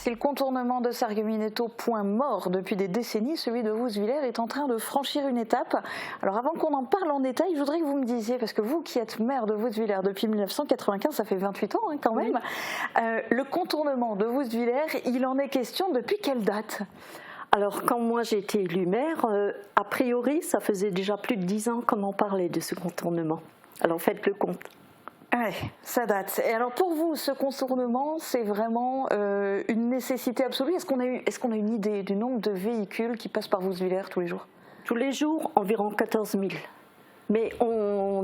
Si le contournement de Sarreguemines est au point mort depuis des décennies, celui de Wouswiller est en train de franchir une étape. Alors avant qu'on en parle en détail, je voudrais que vous me disiez, parce que vous qui êtes maire de Wouswiller depuis 1995, ça fait 28 ans quand même, le contournement de Wouswiller, il en est question depuis quelle date ? Alors quand moi j'ai été élue maire, a priori ça faisait déjà plus de 10 ans qu'on en parlait de ce contournement. Alors faites le compte. Oui, ça date. Et alors pour vous, ce contournement, c'est vraiment une nécessité absolue. Est-ce qu'on a une idée du nombre de véhicules qui passent par Wouswiller tous les jours ? Tous les jours, environ 14 000. Mais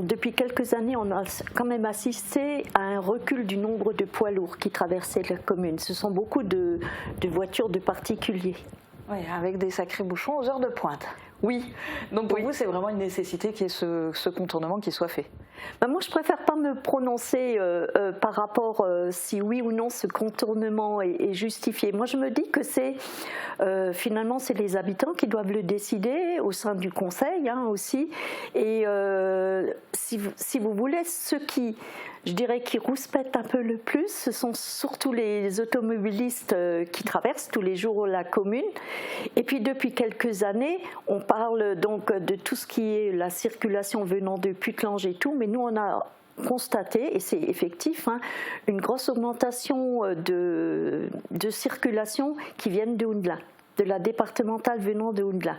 depuis quelques années, on a quand même assisté à un recul du nombre de poids lourds qui traversaient la commune. Ce sont beaucoup de voitures de particuliers. Oui, avec des sacrés bouchons aux heures de pointe. Oui. Donc pour vous, c'est vraiment une nécessité qu'il y ait ce contournement qui soit fait. Moi, je préfère pas me prononcer par rapport si oui ou non ce contournement est justifié. Moi, je me dis que finalement, c'est les habitants qui doivent le décider au sein du conseil aussi. Et si vous voulez, ceux qui rouspètent un peu le plus, ce sont surtout les automobilistes qui traversent tous les jours la commune. Et puis depuis quelques années, on parle donc de tout ce qui est la circulation venant de Putelange et tout, mais nous on a constaté, et c'est effectif, une grosse augmentation de circulation qui viennent de Houndelin, de la départementale venant de Houndelin.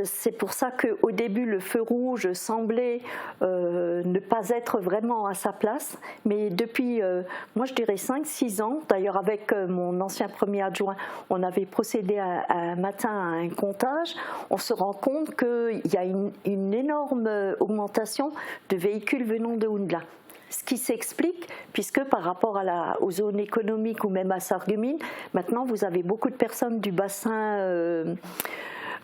C'est pour ça qu'au début, le feu rouge semblait ne pas être vraiment à sa place, mais depuis, moi je dirais 5-6 ans, d'ailleurs avec mon ancien premier adjoint, on avait procédé un matin à un comptage, on se rend compte qu'il y a une énorme augmentation de véhicules venant de Houndelin. Ce qui s'explique, puisque par rapport aux zones économiques ou même à Sarreguemines, maintenant vous avez beaucoup de personnes du bassin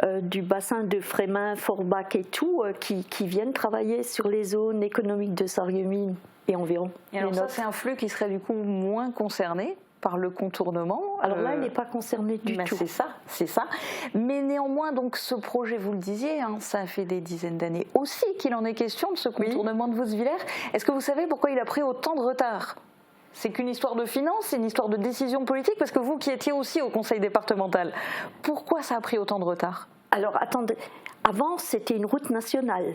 de Frémin, Forbach et tout, qui viennent travailler sur les zones économiques de Sarreguemines et environ. Et alors ça, c'est un flux qui serait du coup moins concerné par le contournement. Alors là, il n'est pas concerné du tout. C'est ça. Mais néanmoins, donc ce projet, vous le disiez, ça fait des dizaines d'années aussi qu'il en est question de ce contournement de Wouswiller. Est-ce que vous savez pourquoi il a pris autant de retard ? C'est qu'une histoire de finance, c'est une histoire de décision politique, parce que vous qui étiez aussi au conseil départemental, pourquoi ça a pris autant de retard ? Alors attendez, avant c'était une route nationale.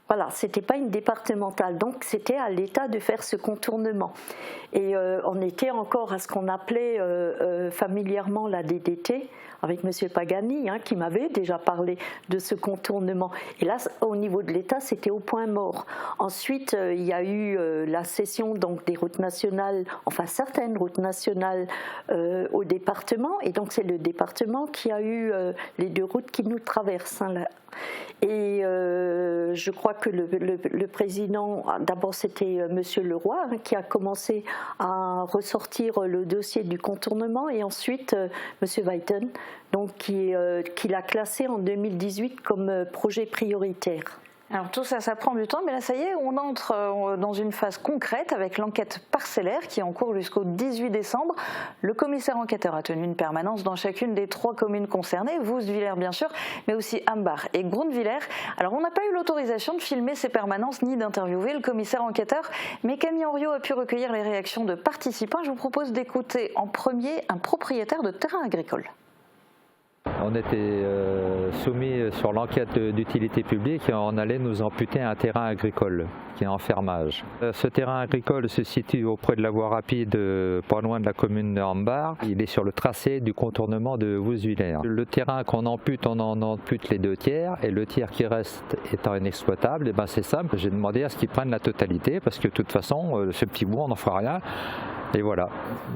Voilà, c'était pas une départementale, donc c'était à l'État de faire ce contournement. Et on était encore à ce qu'on appelait familièrement la DDT, avec M. Pagani, qui m'avait déjà parlé de ce contournement. Et là, au niveau de l'État, c'était au point mort. Ensuite, il y a eu la cession donc, des routes nationales, enfin certaines routes nationales au département, et donc c'est le département qui a eu les 2 routes qui nous traversent. Là. Et je crois que le président, d'abord c'était M. Leroy qui a commencé à ressortir le dossier du contournement, et ensuite M. Weiten, donc qui l'a classé en 2018 comme projet prioritaire. Alors tout ça, ça prend du temps, mais là ça y est, on entre dans une phase concrète avec l'enquête parcellaire qui est en cours jusqu'au 18 décembre. Le commissaire enquêteur a tenu une permanence dans chacune des 3 communes concernées, Wouswiller bien sûr, mais aussi Ambach et Grundwiller. Alors on n'a pas eu l'autorisation de filmer ces permanences ni d'interviewer le commissaire enquêteur, mais Camille Henriot a pu recueillir les réactions de participants. Je vous propose d'écouter en premier un propriétaire de terrain agricole. On était soumis sur l'enquête d'utilité publique et on allait nous amputer un terrain agricole qui est en fermage. Ce terrain agricole se situe auprès de la voie rapide, pas loin de la commune de Ambach. Il est sur le tracé du contournement de Wouswiller. Le terrain qu'on ampute, on en ampute les 2 tiers et le tiers qui reste étant inexploitable, c'est simple, j'ai demandé à ce qu'ils prennent la totalité parce que de toute façon, ce petit bout, on n'en fera rien. Et voilà,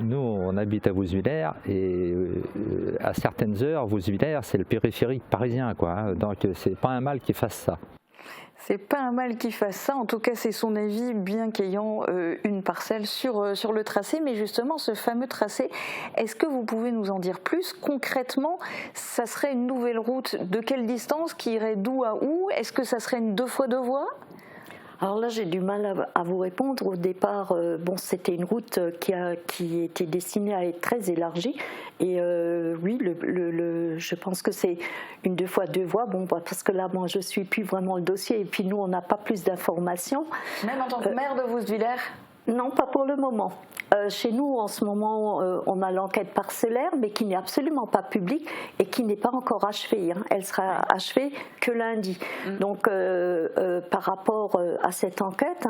nous on habite à Wouswiller et à certaines heures, Wouswiller c'est le périphérique parisien, donc c'est pas un mal qu'il fasse ça. C'est pas un mal qu'il fasse ça, en tout cas c'est son avis, bien qu'ayant une parcelle sur le tracé. Mais justement, ce fameux tracé, est-ce que vous pouvez nous en dire plus ? Concrètement, ça serait une nouvelle route de quelle distance qui irait d'où à où ? Est-ce que ça serait une 2 fois 2 voies ? Alors là, j'ai du mal à vous répondre. Au départ, c'était une route qui était destinée à être très élargie. Et oui, je pense que c'est une 2 fois 2 voies. Parce que là, moi, je suis plus vraiment le dossier. Et puis nous, on n'a pas plus d'informations. Même en tant que maire de Wouswiller ? Non, pas pour le moment. Chez nous, en ce moment, on a l'enquête parcellaire, mais qui n'est absolument pas publique et qui n'est pas encore achevée. Elle sera achevée que lundi. Donc, par rapport à cette enquête,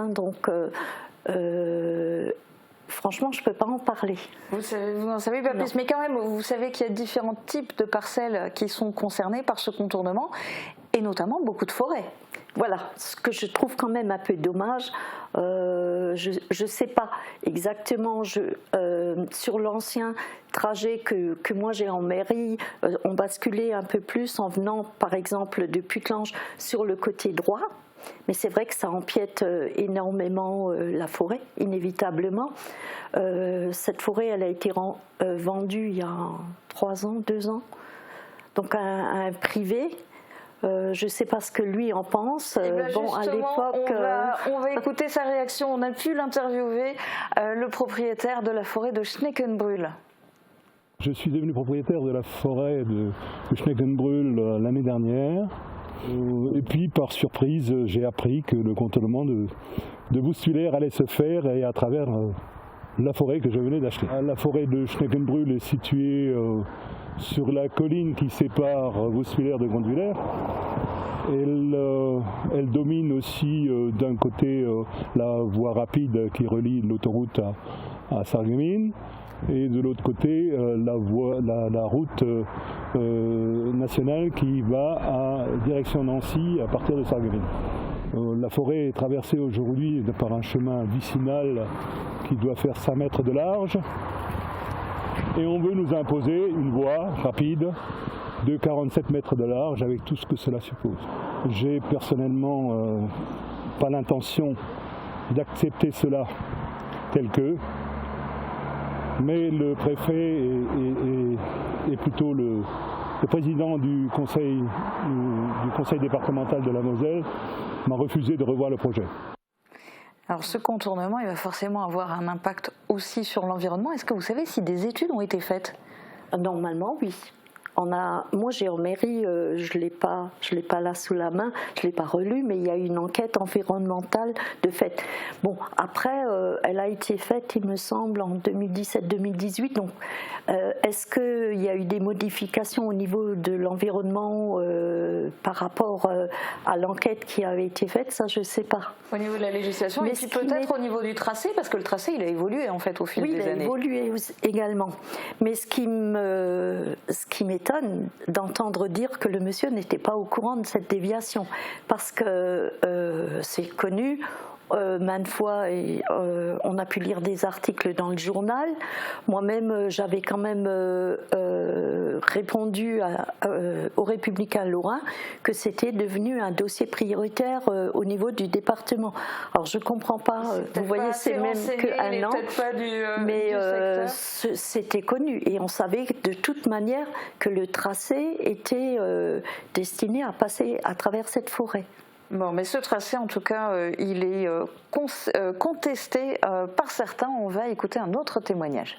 franchement, je ne peux pas en parler. Vous n'en savez pas plus, mais quand même, vous savez qu'il y a différents types de parcelles qui sont concernées par ce contournement, et notamment beaucoup de forêts. Voilà, ce que je trouve quand même un peu dommage, je ne sais pas exactement, sur l'ancien trajet que moi j'ai en mairie, on basculait un peu plus en venant par exemple de Putelange sur le côté droit. Mais c'est vrai que ça empiète énormément la forêt, inévitablement. Cette forêt, elle a été vendue il y a 3 ans, 2 ans, donc à un privé. Je ne sais pas ce que lui en pense. Bon, à l'époque, on va écouter sa réaction. On a pu l'interviewer, le propriétaire de la forêt de Schneckenbrühl. Je suis devenu propriétaire de la forêt de Schneckenbrühl l'année dernière. Et puis, par surprise, j'ai appris que le contournement de Boustulaire allait se faire et à travers la forêt que je venais d'acheter. La forêt de Schneckenbrühl est située sur la colline qui sépare Boustulaire de Gondwiller. Elle domine aussi d'un côté la voie rapide qui relie l'autoroute à Sarreguemines et de l'autre côté la route nationale qui va à direction Nancy à partir de Sarreguemines. La forêt est traversée aujourd'hui par un chemin vicinal qui doit faire 5 mètres de large. Et on veut nous imposer une voie rapide de 47 mètres de large avec tout ce que cela suppose. J'ai personnellement pas l'intention d'accepter cela tel que, mais le préfet et plutôt le président du conseil départemental de la Moselle m'a refusé de revoir le projet. Alors ce contournement, il va forcément avoir un impact aussi sur l'environnement. Est-ce que vous savez si des études ont été faites ? Normalement, oui. Moi, j'ai en mairie, je l'ai pas là sous la main, je l'ai pas relu, mais il y a une enquête environnementale de fait. Bon, après, elle a été faite, il me semble, en 2017-2018. Donc, est-ce qu'il y a eu des modifications au niveau de l'environnement par rapport à l'enquête qui avait été faite? Ça, je sais pas. Au niveau de la législation, mais et puis peut-être au niveau du tracé, parce que le tracé, il a évolué en fait au fil des années. Oui, il a évolué également. Mais ce qui m'étonne d'entendre dire que le monsieur n'était pas au courant de cette déviation, parce que c'est connu. Maintes fois, on a pu lire des articles dans le journal. Moi-même, j'avais quand même répondu aux Républicains lorrains que c'était devenu un dossier prioritaire au niveau du département. Alors, je ne comprends pas. Vous voyez, c'est même qu'un an, mais c'était connu. Et on savait de toute manière que le tracé était destiné à passer à travers cette forêt. Bon, mais ce tracé, en tout cas, il est contesté par certains. On va écouter un autre témoignage.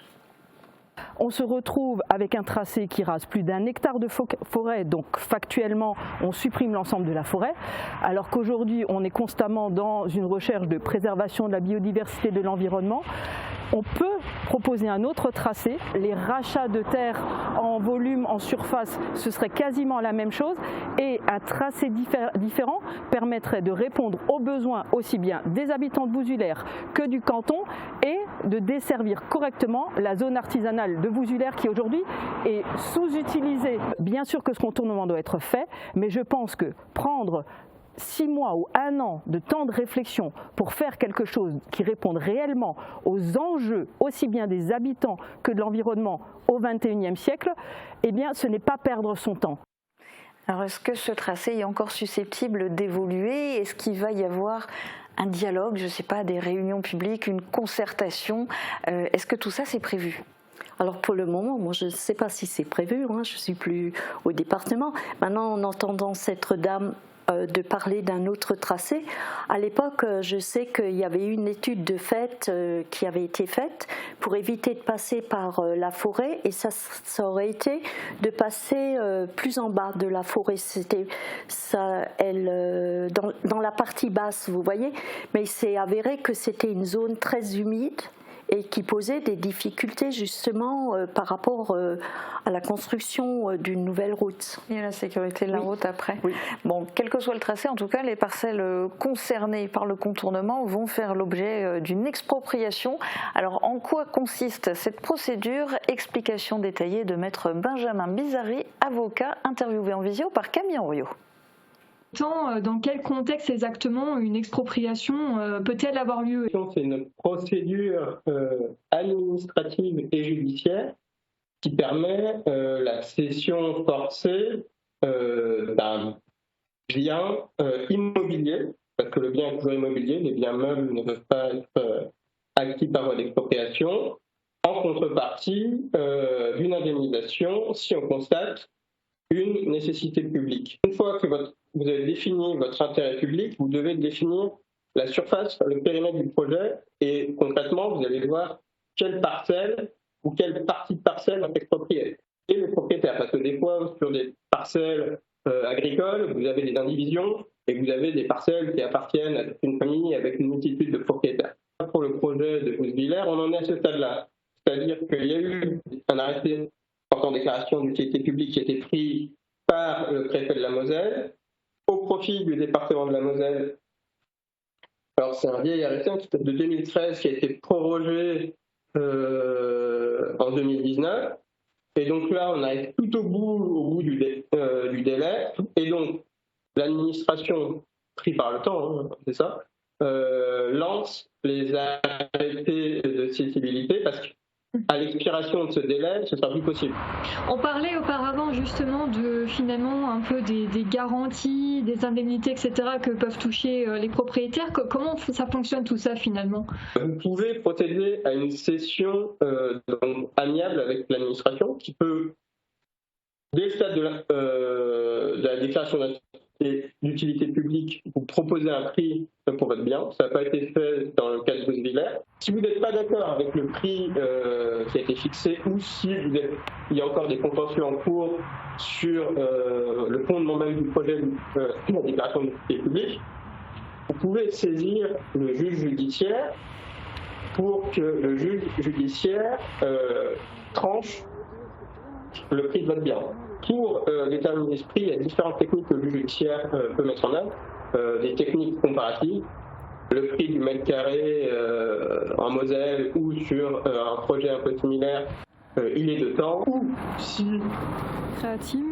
On se retrouve avec un tracé qui rase plus d'1 hectare de forêt, donc factuellement on supprime l'ensemble de la forêt, alors qu'aujourd'hui on est constamment dans une recherche de préservation de la biodiversité de l'environnement. On peut proposer un autre tracé, les rachats de terre en volume, en surface, ce serait quasiment la même chose, et un tracé différent permettrait de répondre aux besoins aussi bien des habitants de Bousulaire que du canton et de desservir correctement la zone artisanale de Bousulaire qui aujourd'hui est sous-utilisée. Bien sûr que ce contournement doit être fait, mais je pense que prendre 6 mois ou 1 an de temps de réflexion pour faire quelque chose qui réponde réellement aux enjeux aussi bien des habitants que de l'environnement au XXIe siècle, eh bien ce n'est pas perdre son temps. Alors est-ce que ce tracé est encore susceptible d'évoluer? Est-ce qu'il va y avoir un dialogue, je ne sais pas, des réunions publiques, une concertation? Est-ce que tout ça c'est prévu? Alors pour le moment, moi je ne sais pas si c'est prévu, je ne suis plus au département. Maintenant, en entendant cette dame de parler d'un autre tracé. À l'époque, je sais qu'il y avait une étude de fait qui avait été faite pour éviter de passer par la forêt, et ça aurait été de passer plus en bas de la forêt. C'était ça, dans la partie basse, vous voyez, mais il s'est avéré que c'était une zone très humide et qui posait des difficultés justement par rapport à la construction d'une nouvelle route. Et à la sécurité de la route après. Oui. Bon, quel que soit le tracé, en tout cas, les parcelles concernées par le contournement vont faire l'objet d'une expropriation. Alors, en quoi consiste cette procédure? Explication détaillée de maître Benjamin Bizarri, avocat, interviewé en visio par Camille Henriot. Dans quel contexte exactement une expropriation peut-elle avoir lieu? C'est une procédure administrative et judiciaire qui permet la cession forcée d'un bien immobilier, parce que le bien est toujours immobilier, les biens meubles ne peuvent pas être acquis par voie d'expropriation, en contrepartie d'une indemnisation si on constate une nécessité publique. Une fois que vous avez défini votre intérêt public, vous devez définir la surface, le périmètre du projet, et concrètement, vous allez voir quelle parcelle ou quelle partie de parcelle est expropriée. Et les propriétaires, parce que des fois, sur des parcelles agricoles, vous avez des indivisions et vous avez des parcelles qui appartiennent à une famille avec une multitude de propriétaires. Pour le projet de Gousvillers, on en est à ce stade-là. C'est-à-dire qu'il y a eu un arrêté en déclaration d'utilité publique qui a été pris par le préfet de la Moselle au profit du département de la Moselle. Alors c'est un vieil arrêté de 2013 qui a été prorogé en 2019. Et donc là, on arrive tout au bout du délai. Et donc l'administration, pris par le temps, hein, c'est ça, lance les arrêtés de cessibilité parce que à l'expiration de ce délai, ce sera plus possible. On parlait auparavant justement de finalement un peu des garanties, des indemnités, etc. que peuvent toucher les propriétaires. Comment ça fonctionne tout ça finalement? Vous pouvez procéder à une cession donc, amiable avec l'administration qui peut, dès le stade de la déclaration d'utilité publique, vous proposer un prix pour votre bien. Ça n'a pas été fait dans le cas de Gousvillers. Si vous n'êtes pas d'accord avec le prix qui a été fixé ou si il y a encore des contentieux en cours sur le fondement même du projet de la déclaration d'utilité publique, vous pouvez saisir le juge judiciaire pour que le juge judiciaire tranche le prix de votre bien. Pour déterminer ce prix, il y a différentes techniques que le juge judiciaire peut mettre en œuvre, des techniques comparatives, le prix du mètre carré en Moselle ou sur un projet un peu similaire, il est de temps, ou si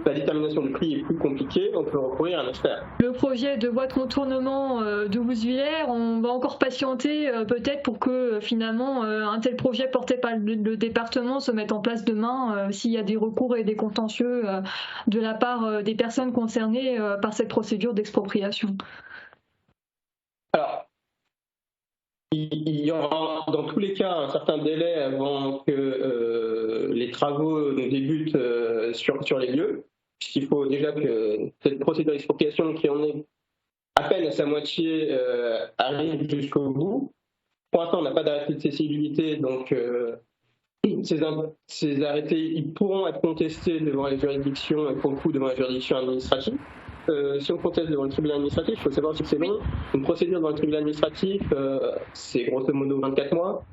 la détermination du prix est plus compliquée, on peut recourir à un expert. Le projet de voie de contournement de Gousvillers, on va encore patienter peut-être pour que finalement un tel projet porté par le département se mette en place demain s'il y a des recours et des contentieux de la part des personnes concernées par cette procédure d'expropriation. Alors, il y aura dans tous les cas un certain délai avant que les travaux ne débutent sur les lieux, puisqu'il faut déjà que cette procédure d'expropriation qui en est à peine à sa moitié arrive jusqu'au bout. Pour l'instant, on n'a pas d'arrêté de cessibilité, donc ces arrêtés ils pourront être contestés devant les juridictions et pour le coup devant la juridiction administrative. Si on conteste devant le tribunal administratif, il faut savoir si c'est long. Une procédure devant le tribunal administratif, c'est grosso modo 24 mois.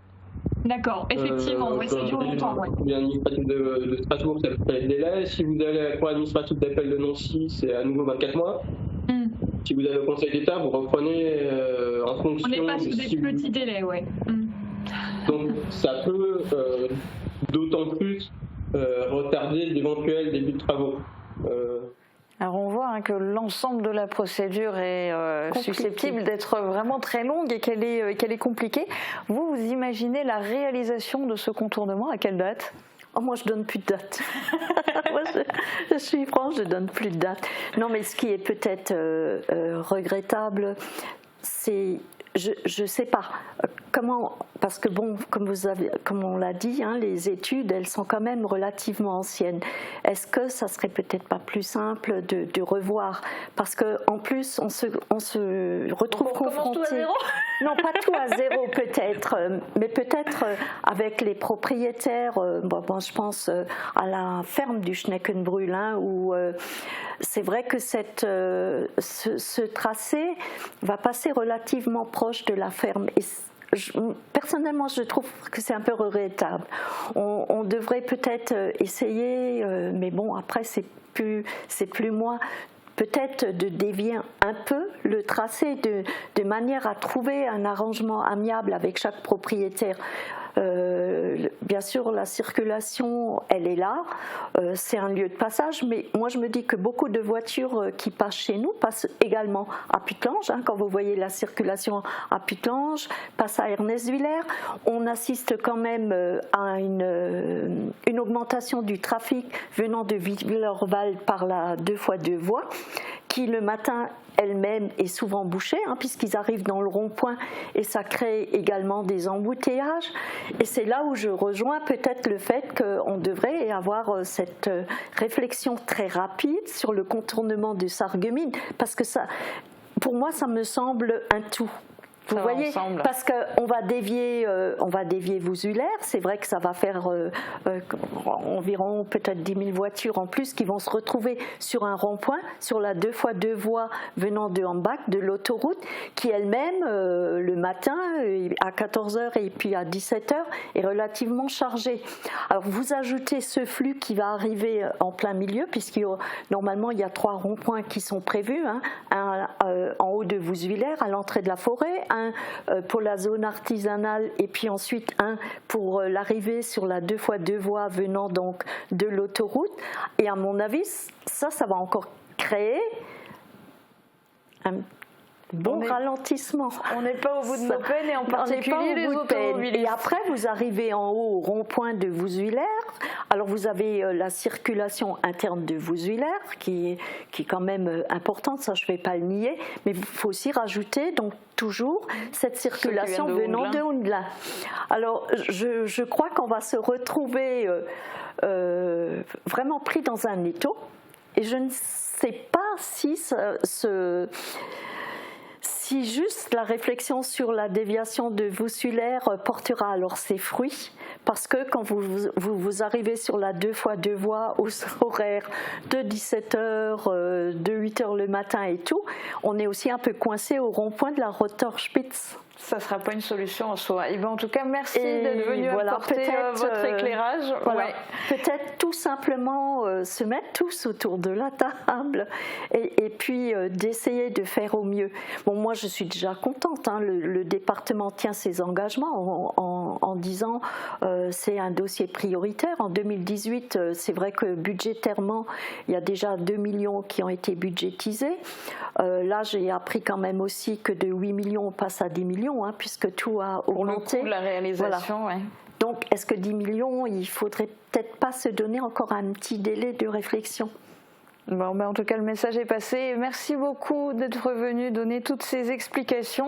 D'accord, effectivement, ça dure longtemps. Le tribunal administratif de Strasbourg, c'est à peu près le délai. Si vous allez pour l'administratif d'appel de Nancy, c'est à nouveau 24 mois. Si vous allez au Conseil d'État, vous reprenez en fonction... On n'est pas sur des petits délais, ouais. Donc ça peut d'autant plus retarder d'éventuels débuts de travaux. Alors on voit que l'ensemble de la procédure est susceptible d'être vraiment très longue et qu'elle est compliquée. Vous imaginez la réalisation de ce contournement à quelle date? Moi, je donne plus de date. Moi, je suis franche, je donne plus de date. Non, mais ce qui est peut-être regrettable, c'est, je sais pas, parce que bon, comme on l'a dit, hein, les études, elles sont quand même relativement anciennes. Est-ce que ça serait peut-être pas plus simple de revoir? Parce que en plus, on se retrouve confronté. Tout à zéro. Non, pas tout à zéro peut-être, mais peut-être avec les propriétaires. Je pense à la ferme du Schneckenbrühl, hein, où c'est vrai que ce tracé va passer relativement proche de la ferme. Et personnellement, je trouve que c'est un peu regrettable. On devrait peut-être essayer, mais bon, après, c'est plus moi, peut-être de dévier un peu le tracé de manière à trouver un arrangement amiable avec chaque propriétaire. Bien sûr, la circulation, elle est là, c'est un lieu de passage, mais moi je me dis que beaucoup de voitures qui passent chez nous passent également à Puttelange, hein, quand vous voyez la circulation à Puttelange, passe à Ernestwiller. On assiste quand même à une augmentation du trafic venant de Willerwald par la 2x2 voies, qui le matin elle-même est souvent bouchée, hein, puisqu'ils arrivent dans le rond-point et ça crée également des embouteillages. Et c'est là où je rejoins peut-être le fait qu'on devrait avoir cette réflexion très rapide sur le contournement de Sarreguemines, parce que ça, pour moi, ça me semble un tout. Vous voyez, parce qu'on va dévier Wüswiller, c'est vrai que ça va faire environ peut-être 10 000 voitures en plus qui vont se retrouver sur un rond-point, sur la 2x2 voies venant de Hambach, de l'autoroute, qui elle-même, le matin, à 14h et puis à 17h, est relativement chargée. Alors vous ajoutez ce flux qui va arriver en plein milieu, puisque normalement il y a 3 ronds-points qui sont prévus, hein, un en haut de Wüswiller, à l'entrée de la forêt, un pour la zone artisanale et puis ensuite un pour l'arrivée sur la 2x2 voies venant donc de l'autoroute. Et à mon avis, ça va encore créer un bon ralentissement. On n'est pas au bout de nos peines, et en particulier les automobilistes. Et après, vous arrivez en haut au rond-point de Wüswiller. Alors vous avez la circulation interne de Wüswiller qui est quand même importante, ça je ne vais pas le nier, mais il faut aussi rajouter donc toujours cette circulation venant de Hundlin. Alors je crois qu'on va se retrouver vraiment pris dans un étau, et je ne sais pas si juste la réflexion sur la déviation de Wüswiller portera alors ses fruits, parce que quand vous arrivez sur la 2x2 voies aux horaires de 17h, de 8h le matin et tout, on est aussi un peu coincé au rond-point de la Rotterspitze. Ça ne sera pas une solution en soi. Et bien, en tout cas, merci d'être venu apporter votre éclairage. Voilà, peut-être tout simplement se mettre tous autour de la table et puis d'essayer de faire au mieux. Bon, moi, je suis déjà contente. Hein, le département tient ses engagements en disant c'est un dossier prioritaire. En 2018, c'est vrai que budgétairement, il y a déjà 2 millions qui ont été budgétisés. Là, j'ai appris quand même aussi que de 8 millions, on passe à 10 millions. Hein, puisque tout a augmenté. Pour le coût de la réalisation, voilà. Ouais. Donc, est-ce que 10 millions, il ne faudrait peut-être pas se donner encore un petit délai de réflexion? Bon, en tout cas, le message est passé. Merci beaucoup d'être venu donner toutes ces explications.